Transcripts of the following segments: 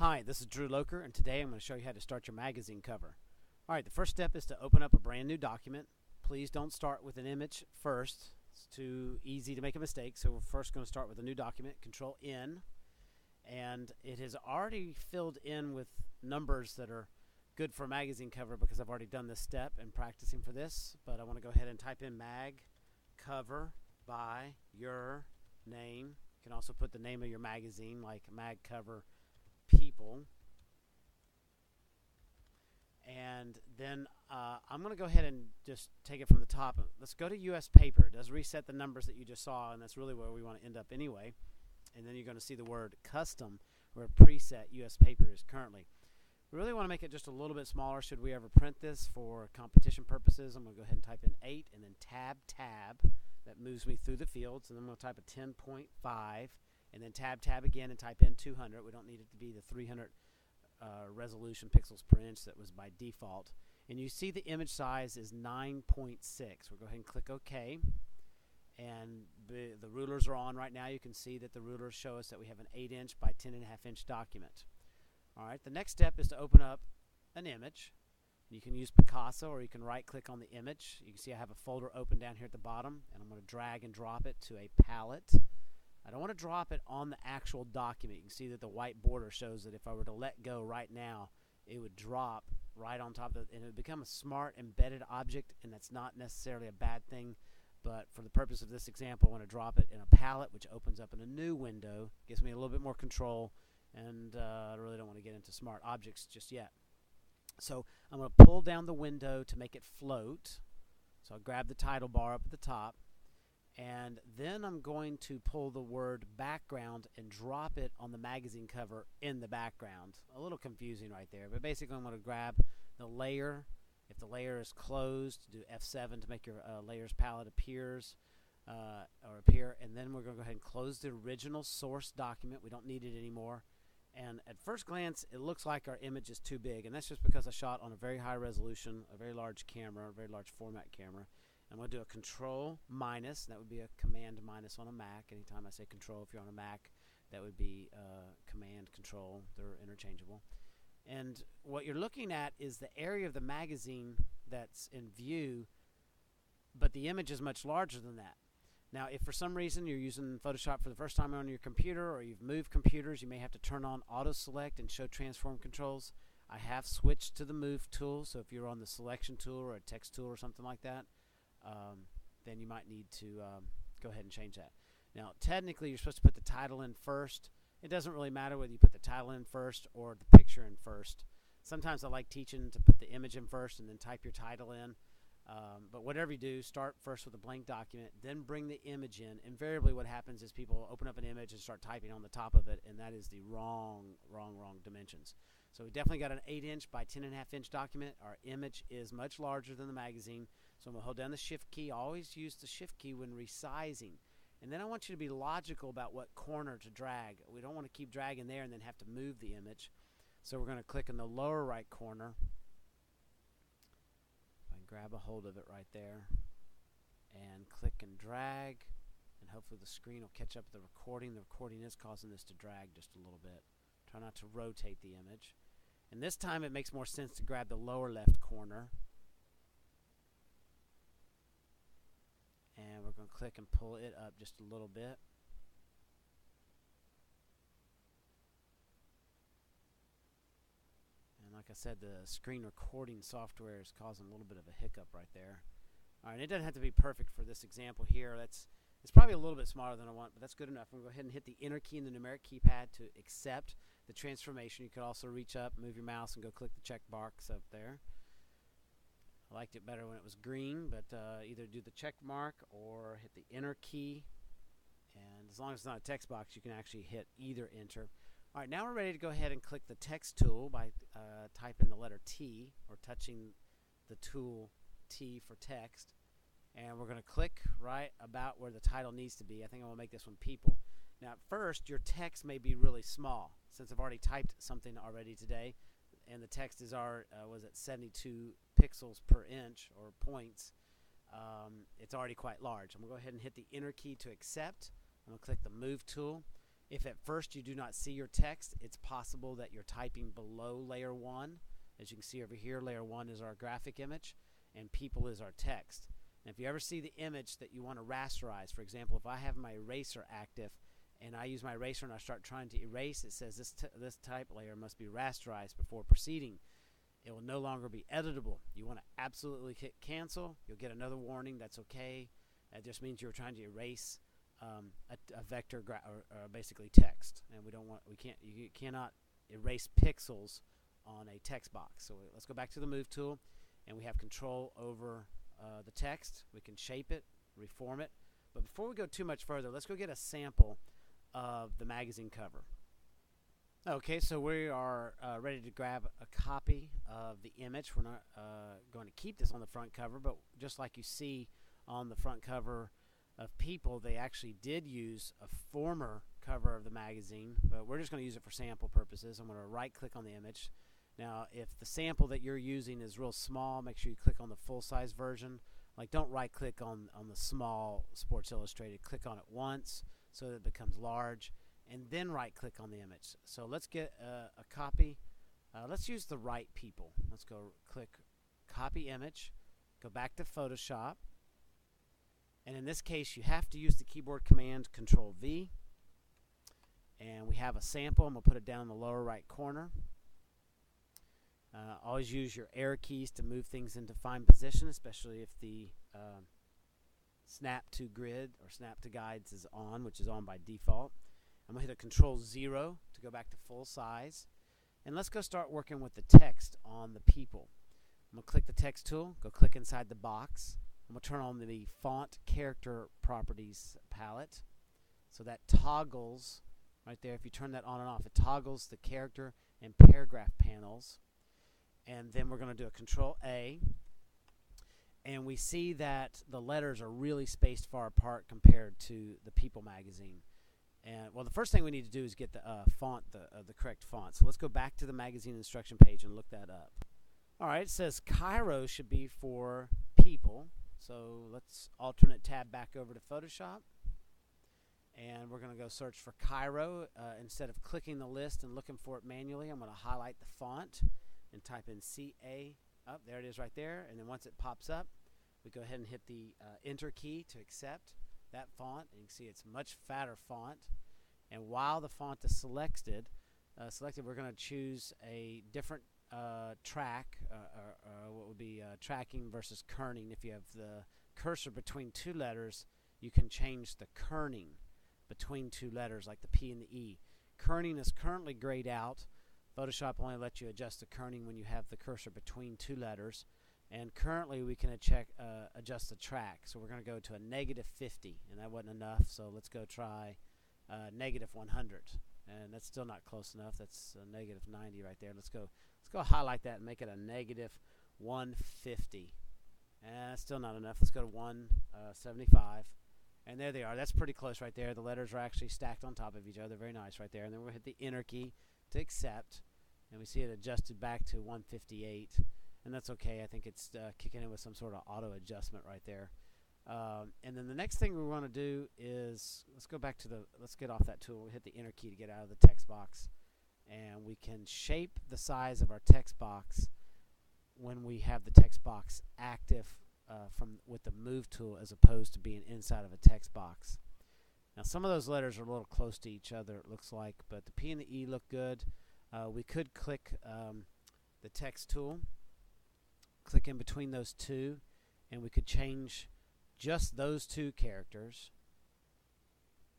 Hi, this is Drew Loker, and today I'm going to show you how to start your magazine cover. Alright, the first step is to open up a brand new document. Please don't start with an image first. It's too easy to make a mistake, so we're first going to start with a new document, Control N, and it has already filled in with numbers that are good for a magazine cover because I've already done this step and practicing for this, but I want to go ahead and type in mag cover by your name. You can also put the name of your magazine, like mag cover people, and then I'm going to go ahead and just take it from the top. Let's go to US paper. It does reset the numbers that you just saw, and that's really where we want to end up anyway. And then you're going to see the word custom, where preset US paper is currently. We really want to make it just a little bit smaller should we ever print this for competition purposes. I'm going to go ahead and type in 8 and then tab. That moves me through the fields, and then I'm going to type a 10.5 and then tab again and type in 200. We don't need it to be the 300 resolution pixels per inch that was by default. And you see the image size is 9.6. We'll go ahead and click OK. And the rulers are on right now. You can see that the rulers show us that we have an 8-inch by 10.5-inch document. Alright, the next step is to open up an image. You can use Picasso, or you can right-click on the image. You can see I have a folder open down here at the bottom, and I'm going to drag and drop it to a palette. I don't want to drop it on the actual document. You can see that the white border shows that if I were to let go right now, it would drop right on top of it, and it would become a smart embedded object, and that's not necessarily a bad thing. But for the purpose of this example, I want to drop it in a palette, which opens up in a new window, gives me a little bit more control, and I really don't want to get into smart objects just yet. So I'm going to pull down the window to make it float. So I'll grab the title bar up at the top, and then I'm going to pull the word background and drop it on the magazine cover in the background. A little confusing right there, but basically I'm going to grab the layer. If the layer is closed, do F7 to make your layers palette appear, and then we're going to go ahead and close the original source document. We don't need it anymore. And at first glance, it looks like our image is too big, and that's just because I shot on a very high resolution, a very large camera, a very large format camera. I'm going to do a Control minus. That would be a Command minus on a Mac. Anytime I say Control, if you're on a Mac, that would be Command Control. They're interchangeable. And what you're looking at is the area of the magazine that's in view, but the image is much larger than that. Now, if for some reason you're using Photoshop for the first time on your computer, or you've moved computers, you may have to turn on Auto Select and show transform controls. I have switched to the Move tool, so if you're on the Selection tool or a Text tool or something like that, then you might need to go ahead and change that. Now, technically, you're supposed to put the title in first. It doesn't really matter whether you put the title in first or the picture in first. Sometimes I like teaching to put the image in first and then type your title in. But whatever you do, start first with a blank document, then bring the image in. Invariably what happens is people open up an image and start typing on the top of it, and that is the wrong dimensions. So we definitely got an 8-inch by 10.5-inch document. Our image is much larger than the magazine. So I'm going to hold down the Shift key. Always use the Shift key when resizing. And then I want you to be logical about what corner to drag. We don't want to keep dragging there and then have to move the image. So we're going to click in the lower right corner. Grab a hold of it right there and click and drag, and hopefully the screen will catch up with the recording. The recording is causing this to drag just a little bit. Try not to rotate the image. And this time it makes more sense to grab the lower left corner. And we're going to click and pull it up just a little bit. Like I said, the screen recording software is causing a little bit of a hiccup right there. Alright, it doesn't have to be perfect for this example here. It's probably a little bit smaller than I want, but that's good enough. I'm going to go ahead and hit the Enter key in the numeric keypad to accept the transformation. You could also reach up, move your mouse, and go click the check box up there. I liked it better when it was green, but either do the check mark or hit the Enter key. And as long as it's not a text box, you can actually hit either Enter. Alright, now we're ready to go ahead and click the text tool by typing the letter T, or touching the tool T for text. And we're going to click right about where the title needs to be. I think I'm going to make this one People. Now at first, your text may be really small. Since I've already typed something already today, and the text is was at 72 pixels per inch, or points, it's already quite large. I'm going to go ahead and hit the Enter key to accept. I'm going to click the Move tool. If at first you do not see your text, it's possible that you're typing below layer 1. As you can see over here, layer 1 is our graphic image, and people is our text. And if you ever see the image that you want to rasterize, for example, if I have my eraser active and I use my eraser and I start trying to erase, it says this type layer must be rasterized before proceeding. It will no longer be editable. You want to absolutely hit cancel. You'll get another warning. That's okay. That just means you're trying to erase a vector or basically text, and you cannot erase pixels on a text box. So let's go back to the move tool, and we have control over the text. We can shape it, reform it. But before we go too much further, let's go get a sample of the magazine cover. Okay, so we are ready to grab a copy of the image. We're not going to keep this on the front cover, but just like you see on the front cover of People, they actually did use a former cover of the magazine, but we're just going to use it for sample purposes. I'm going to right click on the image. Now if the sample that you're using is real small, make sure you click on the full size version. Like, don't right click on the small Sports Illustrated. Click on it once so that it becomes large, and then right click on the image. So let's get a copy. Let's use the right People. Let's go click copy image, go back to Photoshop. And in this case, you have to use the keyboard command Control V. And we have a sample. I'm going to put it down in the lower right corner. Always use your arrow keys to move things into fine position, especially if the snap to grid or snap to guides is on, which is on by default. I'm going to hit a Control 0 to go back to full size. And let's go start working with the text on the people. I'm going to click the text tool, go click inside the box. I'm going to turn on the font character properties palette. So that toggles right there. If you turn that on and off, it toggles the character and paragraph panels. And then we're going to do a Control A. And we see that the letters are really spaced far apart compared to the People magazine. And well, the first thing we need to do is get the font, the correct font. So let's go back to the magazine instruction page and look that up. All right, it says Cairo should be for People. So let's alternate tab back over to Photoshop, and we're going to go search for Cairo. Instead of clicking the list and looking for it manually, I'm going to highlight the font and type in CA. Oh, there it is right there. And then once it pops up, we go ahead and hit the Enter key to accept that font. And you can see it's much fatter font. And while the font is selected, we're going to choose a different track, what would be tracking versus kerning. If you have the cursor between two letters, you can change the kerning between two letters, like the P and the E. Kerning is currently grayed out. Photoshop only lets you adjust the kerning when you have the cursor between two letters. And currently we can adjust the track. So we're going to go to a -50, and that wasn't enough. So let's go try -100, and that's still not close enough. That's a -90 right there. Let's go highlight that and make it a -150. And that's still not enough. Let's go to 175. And there they are. That's pretty close right there. The letters are actually stacked on top of each other. Very nice right there. And then we'll hit the Enter key to accept. And we see it adjusted back to 158. And that's okay. I think it's kicking in with some sort of auto adjustment right there. And then the next thing we want to do is, let's get off that tool. We'll hit the Enter key to get out of the text box. And we can shape the size of our text box when we have the text box active with the Move tool, as opposed to being inside of a text box. Now some of those letters are a little close to each other, it looks like, but the P and the E look good. We could click the text tool, click in between those two, and we could change just those two characters,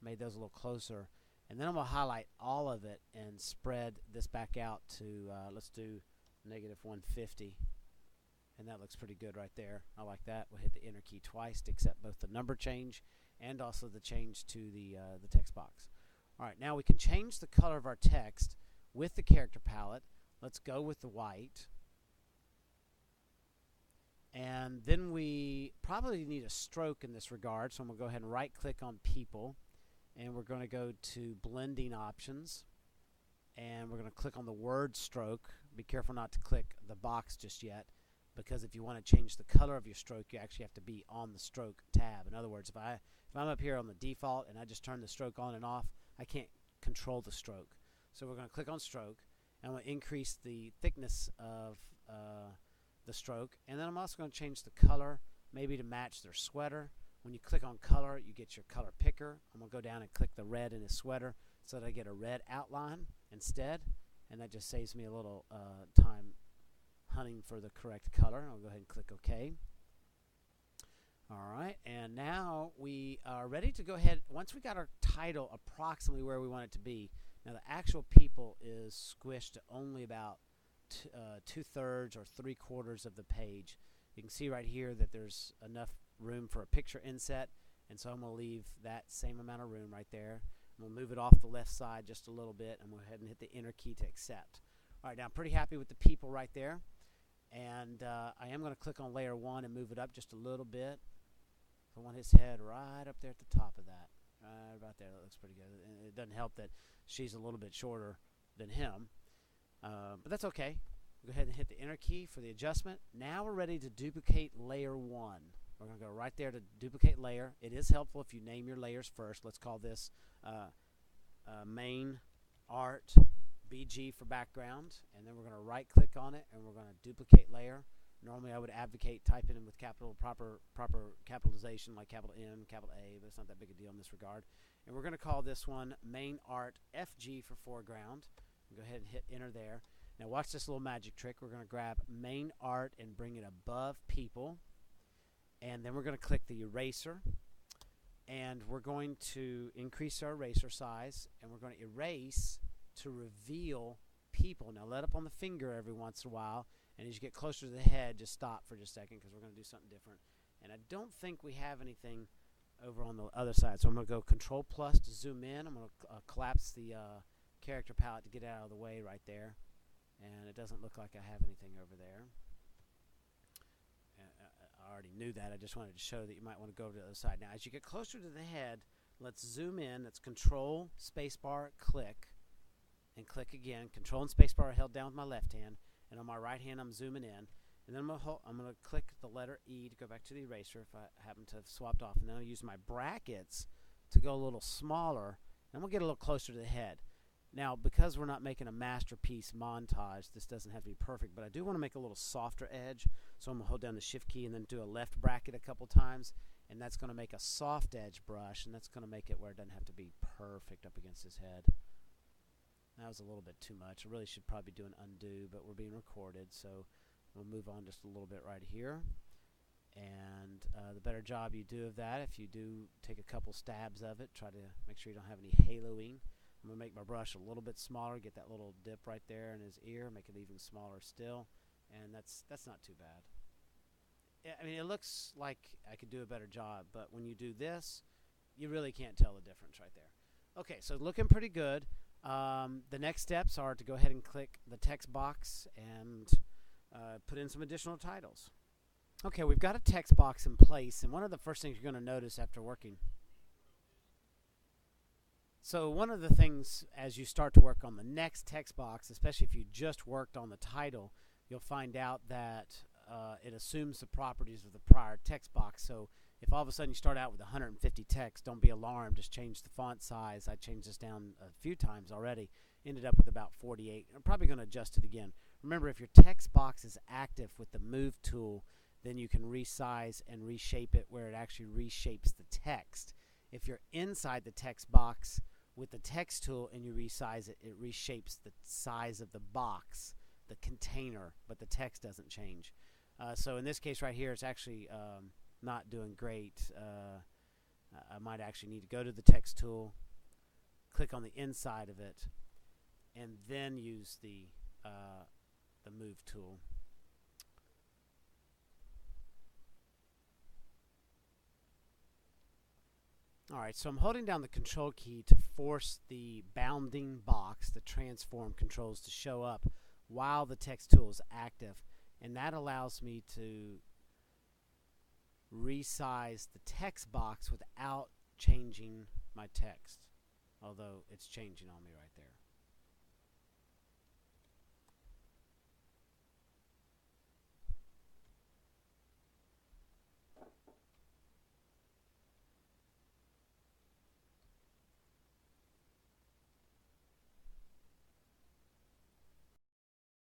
made those a little closer. And then I'm going to highlight all of it and spread this back out to, let's do -150. And that looks pretty good right there. I like that. We'll hit the Enter key twice to accept both the number change and also the change to the text box. All right, now we can change the color of our text with the character palette. Let's go with the white. And then we probably need a stroke in this regard, so I'm going to go ahead and right-click on People. And we're going to go to Blending Options, and we're going to click on the word stroke. Be careful not to click the box just yet, because if you want to change the color of your stroke, you actually have to be on the stroke tab. In other words, if I'm up here on the default and I just turn the stroke on and off, I can't control the stroke. So we're going to click on stroke, and I'm going to increase the thickness of the stroke, and then I'm also going to change the color, maybe to match their sweater. When you click on color, you get your color picker. I'm going to go down and click the red in his sweater so that I get a red outline instead, and that just saves me a little time hunting for the correct color. I'll go ahead and click OK. Alright, and now we are ready to go ahead. Once we got our title approximately where we want it to be, now the actual people is squished to only about 2/3 or 3/4 of the page. You can see right here that there's enough room for a picture inset, and so I'm going to leave that same amount of room right there. I'm going to move it off the left side just a little bit. I'm going to go ahead and hit the enter key to accept. Alright, now I'm pretty happy with the people right there, and I am going to click on layer 1 and move it up just a little bit. I want his head right up there at the top of that. Right about there. That looks pretty good. And it doesn't help that she's a little bit shorter than him. But that's okay. Go ahead and hit the enter key for the adjustment. Now we're ready to duplicate layer 1. We're going to go right there to duplicate layer. It is helpful if you name your layers first. Let's call this main art BG for background. And then we're going to right click on it and we're going to duplicate layer. Normally I would advocate typing in with proper capitalization like capital M, capital A, but it's not that big a deal in this regard. And we're going to call this one main art FG for foreground. Go ahead and hit enter there. Now watch this little magic trick. We're going to grab main art and bring it above people. And then we're going to click the eraser. And we're going to increase our eraser size. And we're going to erase to reveal people. Now let up on the finger every once in a while. And as you get closer to the head, just stop for just a second because we're going to do something different. And I don't think we have anything over on the other side. So I'm going to go Control plus to zoom in. I'm going to collapse the character palette to get it out of the way right there. And it doesn't look like I have anything over there. I already knew that. I just wanted to show that you might want to go to the other side. Now as you get closer to the head, let's zoom in. That's Control, Spacebar, click. And click again. Control and Spacebar are held down with my left hand. And on my right hand, I'm zooming in. And then I'm going to click the letter E to go back to the eraser if I happen to have swapped off. And then I'll use my brackets to go a little smaller. And I'm going to get a little closer to the head. Now, because we're not making a masterpiece montage, this doesn't have to be perfect. But I do want to make a little softer edge. So I'm going to hold down the Shift key and then do a left bracket a couple times. And that's going to make a soft edge brush. And that's going to make it where it doesn't have to be perfect up against his head. That was a little bit too much. I really should probably do an undo, but we're being recorded, so we'll move on just a little bit right here. And the better job you do of that, if you do take a couple stabs of it, try to make sure you don't have any haloing. I'm going to make my brush a little bit smaller, get that little dip right there in his ear, make it even smaller still, and that's not too bad. Yeah, I mean, it looks like I could do a better job, but when you do this, you really can't tell the difference right there. Okay, so looking pretty good. The next steps are to go ahead and click the text box and put in some additional titles. Okay, we've got a text box in place, and one of the first things you're going to notice after working. So one of the things as you start to work on the next text box, especially if you just worked on the title, you'll find out that it assumes the properties of the prior text box. So if all of a sudden you start out with 150 text, don't be alarmed. Just change the font size. I changed this down a few times already. Ended up with about 48. I'm probably going to adjust it again. Remember, if your text box is active with the Move tool, then you can resize and reshape it where it actually reshapes the text. If you're inside the text box with the text tool and you resize it, it reshapes the size of the box, the container, but the text doesn't change. So in this case right here, it's actually not doing great. I might actually need to go to the text tool, click on the inside of it, and then use the Move tool. Alright, so I'm holding down the Control key to force the bounding box, the transform controls, to show up while the text tool is active, and that allows me to resize the text box without changing my text, although it's changing on me right there.